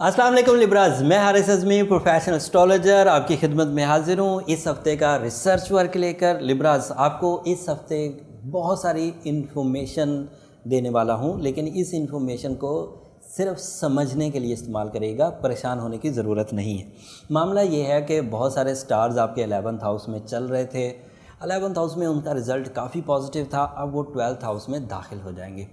अस्सलाम वालेकुम लिब्राज, मैं हारिस अज़मी प्रोफेशनल एस्ट्रोलॉजर आपकी खिदमत में हाजिर हूँ इस हफ़्ते का रिसर्च वर्क लेकर। लिब्राज, आपको इस हफ़्ते बहुत सारी इन्फॉर्मेशन देने वाला हूँ, लेकिन इस इन्फॉर्मेशन को सिर्फ समझने के लिए इस्तेमाल करिएगा, परेशान होने की ज़रूरत नहीं है। मामला ये है कि बहुत सारे स्टार्स आपके 11th हाउस में चल रहे थे। 11th हाउस में उनका रिज़ल्ट काफ़ी पॉजिटिव था, अब वो 12th हाउस में दाखिल हो जाएंगे।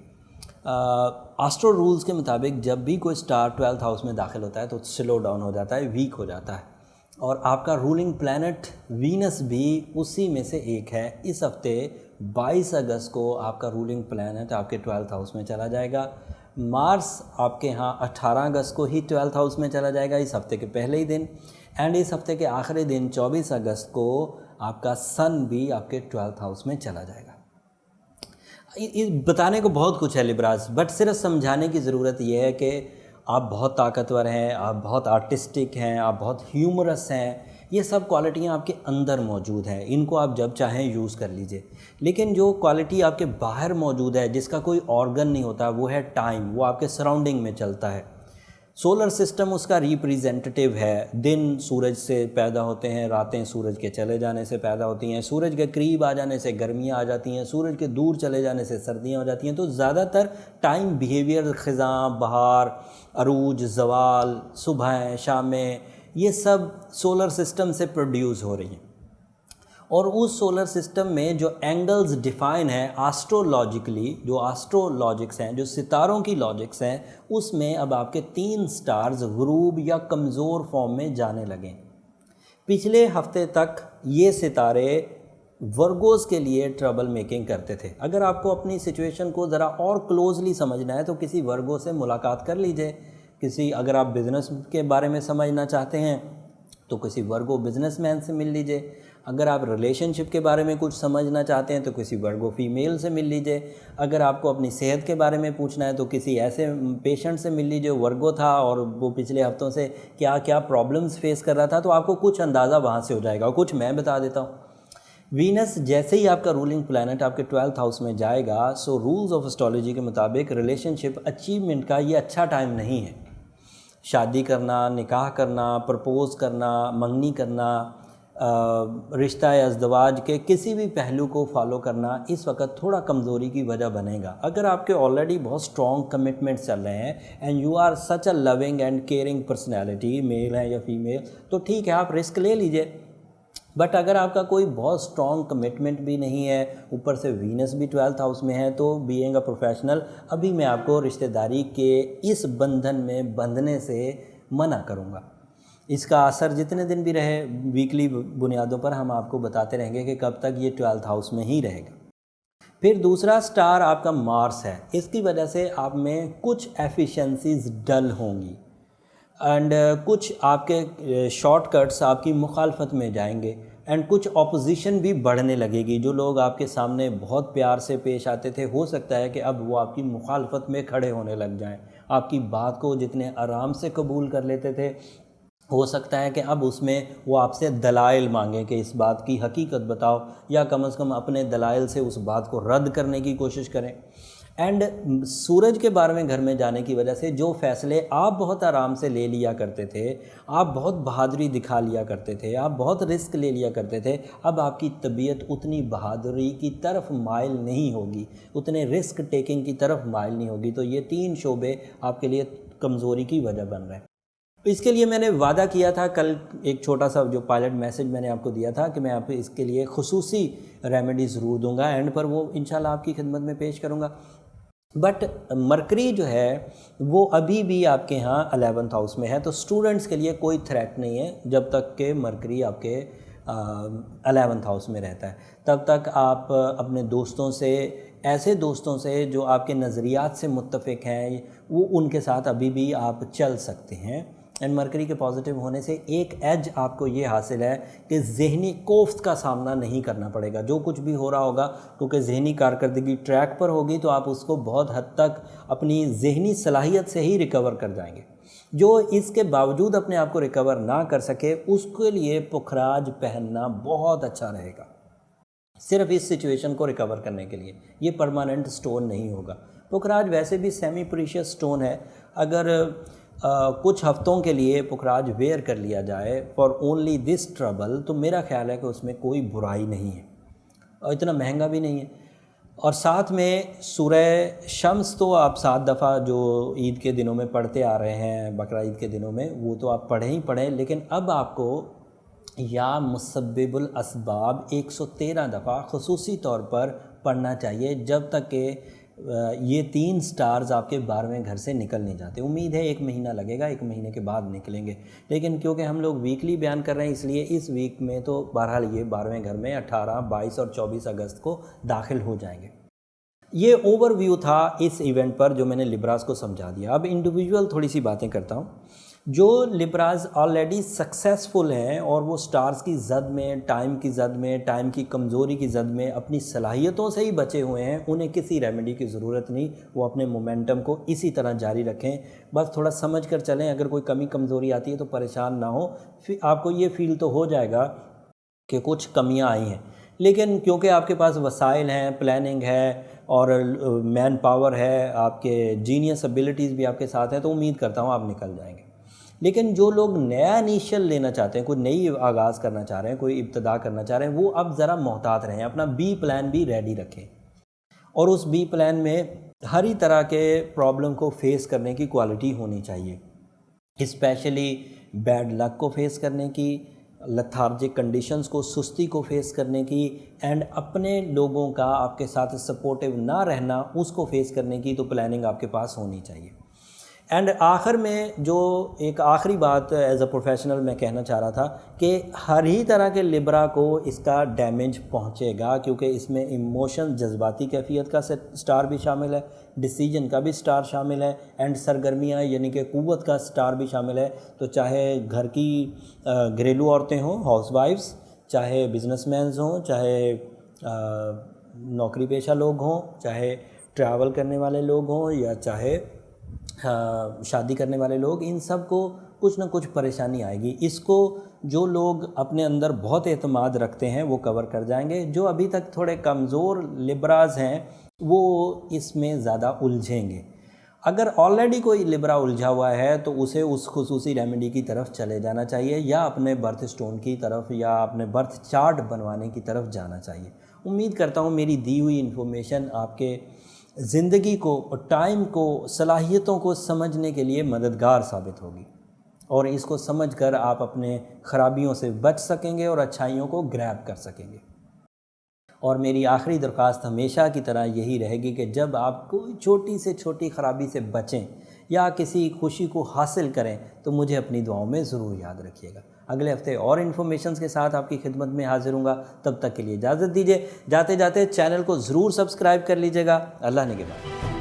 एस्ट्रो रूल्स के मुताबिक जब भी कोई स्टार 12th हाउस में दाखिल होता है तो स्लो डाउन हो जाता है, वीक हो जाता है। और आपका रूलिंग प्लैनेट वीनस भी उसी में से एक है। इस हफ्ते 22 अगस्त को आपका रूलिंग प्लैनेट आपके 12th हाउस में चला जाएगा। मार्स आपके यहाँ 18 अगस्त को ही 12th हाउस में चला जाएगा, इस हफ्ते के पहले ही दिन। एंड इस हफ्ते के आखिरी दिन 24 अगस्त को आपका सन भी आपके 12th हाउस में चला जाएगा। बताने को बहुत कुछ है लिब्राज, बट सिर्फ समझाने की ज़रूरत यह है कि आप बहुत ताकतवर हैं, आप बहुत आर्टिस्टिक हैं, आप बहुत ह्यूमरस हैं। ये सब क्वालिटियाँ आपके अंदर मौजूद हैं, इनको आप जब चाहें यूज़ कर लीजिए। लेकिन जो क्वालिटी आपके बाहर मौजूद है, जिसका कोई ऑर्गन नहीं होता, वो है टाइम। वो आपके सराउंडिंग में चलता है। सोलर सिस्टम उसका रिप्रेजेंटेटिव है। दिन सूरज से पैदा होते हैं, रातें सूरज के चले जाने से पैदा होती हैं, सूरज के करीब आ जाने से गर्मियाँ आ जाती हैं, सूरज के दूर चले जाने से सर्दियाँ हो जाती हैं। तो ज़्यादातर टाइम बिहेवियर, ख़िज़ां, बहार, अरूज, ज़वाल, सुबह, शामें, ये सब सोलर सिस्टम से प्रोड्यूस हो रही हैं। और उस सोलर सिस्टम में जो एंगल्स डिफाइन है एस्ट्रोलॉजिकली, जो एस्ट्रोलॉजिक्स हैं, जो सितारों की लॉजिक्स हैं, उसमें अब आपके 3 स्टार्स गुरूब या कमज़ोर फॉर्म में जाने लगे। पिछले हफ्ते तक ये सितारे वर्गोस के लिए ट्रबल मेकिंग करते थे। अगर आपको अपनी सिचुएशन को ज़रा और क्लोजली समझना है तो किसी वर्गो से मुलाकात कर लीजिए। अगर आप बिज़नेस के बारे में समझना चाहते हैं तो किसी वर्गो बिजनेसमैन से मिल लीजिए। अगर आप रिलेशनशिप के बारे में कुछ समझना चाहते हैं तो किसी वर्गो फीमेल से मिल लीजिए। अगर आपको अपनी सेहत के बारे में पूछना है तो किसी ऐसे पेशेंट से मिल लीजिए वर्गो था और वो पिछले हफ्तों से क्या क्या प्रॉब्लम्स फेस कर रहा था, तो आपको कुछ अंदाज़ा वहाँ से हो जाएगा। और कुछ मैं बता देता हूँ। वीनस जैसे ही आपका रूलिंग प्लैनेट आपके 12th हाउस में जाएगा, सो रूल्स ऑफ एस्ट्रोलॉजी के मुताबिक रिलेशनशिप अचीवमेंट का ये अच्छा टाइम नहीं है। शादी करना, निकाह करना, प्रपोज़ करना, मंगनी करना, रिश्ता या अज़दवाज के किसी भी पहलू को फॉलो करना इस वक्त थोड़ा कमज़ोरी की वजह बनेगा। अगर आपके ऑलरेडी बहुत स्ट्रॉन्ग कमिटमेंट्स चल रहे हैं and you are such a loving and caring personality, male है या फीमेल, तो ठीक है, आप रिस्क ले लीजिए। बट अगर आपका कोई बहुत स्ट्रॉन्ग कमिटमेंट भी नहीं है, ऊपर से वीनस भी 12th हाउस में है, तो बीइंग अ प्रोफेशनल अभी मैं आपको रिश्तेदारी के इस बंधन में बंधने से मना करूँगा। इसका असर जितने दिन भी रहे, वीकली बुनियादों पर हम आपको बताते रहेंगे कि कब तक ये 12th हाउस में ही रहेगा। फिर दूसरा स्टार आपका मार्स है। इसकी वजह से आप में कुछ एफिशिएंसीज डल होंगी एंड कुछ आपके शॉर्टकट्स आपकी मुखालफत में जाएंगे एंड कुछ ऑपोजिशन भी बढ़ने लगेगी। जो लोग आपके सामने बहुत प्यार से पेश आते थे, हो सकता है कि अब वो आपकी मुखालफत में खड़े होने लग जाएं। आपकी बात को जितने आराम से कबूल कर लेते थे, हो सकता है कि अब उसमें वो आपसे दलाइल मांगें कि इस बात की हकीकत बताओ, या कम से कम अपने दलाइल से उस बात को रद्द करने की कोशिश करें। एंड सूरज के 12वें घर में जाने की वजह से जो फ़ैसले आप बहुत आराम से ले लिया करते थे, आप बहुत बहादुरी दिखा लिया करते थे, आप बहुत रिस्क ले लिया करते थे, अब आपकी तबीयत उतनी बहादुरी की तरफ माइल नहीं होगी, उतने रिस्क टेकिंग की तरफ माइल नहीं होगी। तो ये 3 शोबे आपके लिए कमज़ोरी की वजह बन रहे हैं। तो इसके लिए मैंने वादा किया था कल, एक छोटा सा जो पायलट मैसेज मैंने आपको दिया था कि मैं आपको इसके लिए खुसूसी रेमेडी ज़रूर दूंगा, एंड पर वो इंशाल्लाह आपकी खिदमत में पेश करूंगा। बट मरकरी जो है वो अभी भी आपके यहाँ 11th हाउस में है, तो स्टूडेंट्स के लिए कोई थ्रेट नहीं है जब तक के मरकरी आपके 11th हाउस में रहता है। तब तक आप अपने दोस्तों से, ऐसे दोस्तों से जो आपके नज़रियात से मुत्तफ़िक हैं, वो उनके साथ अभी भी आप चल सकते हैं। एंड मरकरी के पॉजिटिव होने से एक एज आपको ये हासिल है कि ज़हनी कोफ्त का सामना नहीं करना पड़ेगा। जो कुछ भी हो रहा होगा, क्योंकि ज़हनी कारकर्दगी ट्रैक पर होगी, तो आप उसको बहुत हद तक अपनी ज़हनी सलाहियत से ही रिकवर कर जाएंगे। जो इसके बावजूद अपने आप को रिकवर ना कर सके, उसके लिए पुखराज पहनना बहुत अच्छा रहेगा, सिर्फ इस सिचुएशन को रिकवर करने के लिए। ये परमानेंट स्टोन नहीं होगा। पुखराज वैसे भी सेमी प्रीशियस स्टोन है। अगर कुछ हफ्तों के लिए पुखराज वेयर कर लिया जाए फॉर ओनली दिस ट्रबल, तो मेरा ख्याल है कि उसमें कोई बुराई नहीं है और इतना महंगा भी नहीं है। और साथ में सूरह शम्स तो आप 7 दफ़ा जो ईद के दिनों में पढ़ते आ रहे हैं, बकरा ईद के दिनों में, वो तो आप पढ़ें ही पढ़ें, लेकिन अब आपको या मुसब्बिबुल असबाब 113 दफ़ा ख़ुसूसी तौर पर पढ़ना चाहिए जब तक कि ये 3 स्टार्स आपके 12वें घर से निकल नहीं जाते। उम्मीद है 1 महीना लगेगा, 1 महीने के बाद निकलेंगे, लेकिन क्योंकि हम लोग वीकली बयान कर रहे हैं इसलिए इस वीक में तो बहरहाल ये 12वें घर में 18, 22 और 24 अगस्त को दाखिल हो जाएंगे। ये ओवरव्यू था इस इवेंट पर जो मैंने लिब्रास को समझा दिया। अब इंडिविजुअल थोड़ी सी बातें करता हूँ। जो लिब्रास ऑलरेडी सक्सेसफुल हैं और वो स्टार्स की जद में, टाइम की जद में, टाइम की कमज़ोरी की जद में अपनी सलाहियतों से ही बचे हुए हैं, उन्हें किसी रेमेडी की ज़रूरत नहीं। वो अपने मोमेंटम को इसी तरह जारी रखें, बस थोड़ा समझ कर चलें। अगर कोई कमी कमज़ोरी आती है तो परेशान ना हो, फिर आपको ये फील तो हो जाएगा कि कुछ कमियां आई हैं, लेकिन क्योंकि आपके पास वसाइल हैं, प्लानिंग है और मैन पावर है, आपके जीनियस एबिलिटीज़ भी आपके साथ हैं, तो उम्मीद करता हूँ आप निकल जाएंगे। लेकिन जो लोग नया इनिशियल लेना चाहते हैं, कोई नई आगाज़ करना चाह रहे हैं, कोई इब्तदा करना चाह रहे हैं, वो अब ज़रा मोहतात रहें, अपना बी प्लान भी रेडी रखें और उस बी प्लान में हर ही तरह के प्रॉब्लम को फेस करने की क्वालिटी होनी चाहिए, स्पेशली बैड लक को फेस करने की, लथार्जिक कंडीशंस को, सुस्ती को फेस करने की, एंड अपने लोगों का आपके साथ सपोर्टिव ना रहना उसको फेस करने की तो प्लानिंग आपके पास होनी चाहिए। एंड आखिर में जो एक आखिरी बात एज अ प्रोफेशनल मैं कहना चाह रहा था कि हर ही तरह के लिब्रा को इसका डैमेज पहुंचेगा, क्योंकि इसमें इमोशन, जज्बाती कैफियत का स्टार भी शामिल है, डिसीजन का भी स्टार शामिल है, एंड सरगर्मियाँ यानी कि क़ुव्वत का स्टार भी शामिल है। तो चाहे घर की घरेलू औरतें हों, हाउसवाइफ्स, चाहे बिजनेसमैन्स हों, चाहे नौकरी पेशा लोग हों, चाहे ट्रैवल करने वाले लोग हों, या चाहे शादी करने वाले लोग, इन सब को कुछ ना कुछ परेशानी आएगी। इसको जो लोग अपने अंदर बहुत एतमाद रखते हैं वो कवर कर जाएंगे, जो अभी तक थोड़े कमज़ोर लिब्राज हैं वो इसमें ज़्यादा उलझेंगे। अगर ऑलरेडी कोई लिब्रा उलझा हुआ है तो उसे उस खुसूसी रेमेडी की तरफ चले जाना चाहिए, या अपने बर्थ स्टोन की तरफ, या अपने बर्थ चार्ट बनवाने की तरफ जाना चाहिए। उम्मीद करता हूँ मेरी दी हुई इन्फॉर्मेशन आपके ज़िंदगी को, टाइम को, सलाहियतों को समझने के लिए मददगार साबित होगी और इसको समझकर आप अपने ख़राबियों से बच सकेंगे और अच्छाइयों को ग्रैब कर सकेंगे। और मेरी आखिरी दरख्वास्त हमेशा की तरह यही रहेगी कि जब आप कोई छोटी से छोटी ख़राबी से बचें या किसी खुशी को हासिल करें तो मुझे अपनी दुआओं में ज़रूर याद रखिएगा। अगले हफ्ते और इन्फॉर्मेशन के साथ आपकी खिदमत में हाजिर हूँगा। तब तक के लिए इजाज़त दीजिए। जाते जाते चैनल को ज़रूर सब्सक्राइब कर लीजिएगा। अल्लाह ने के बाद।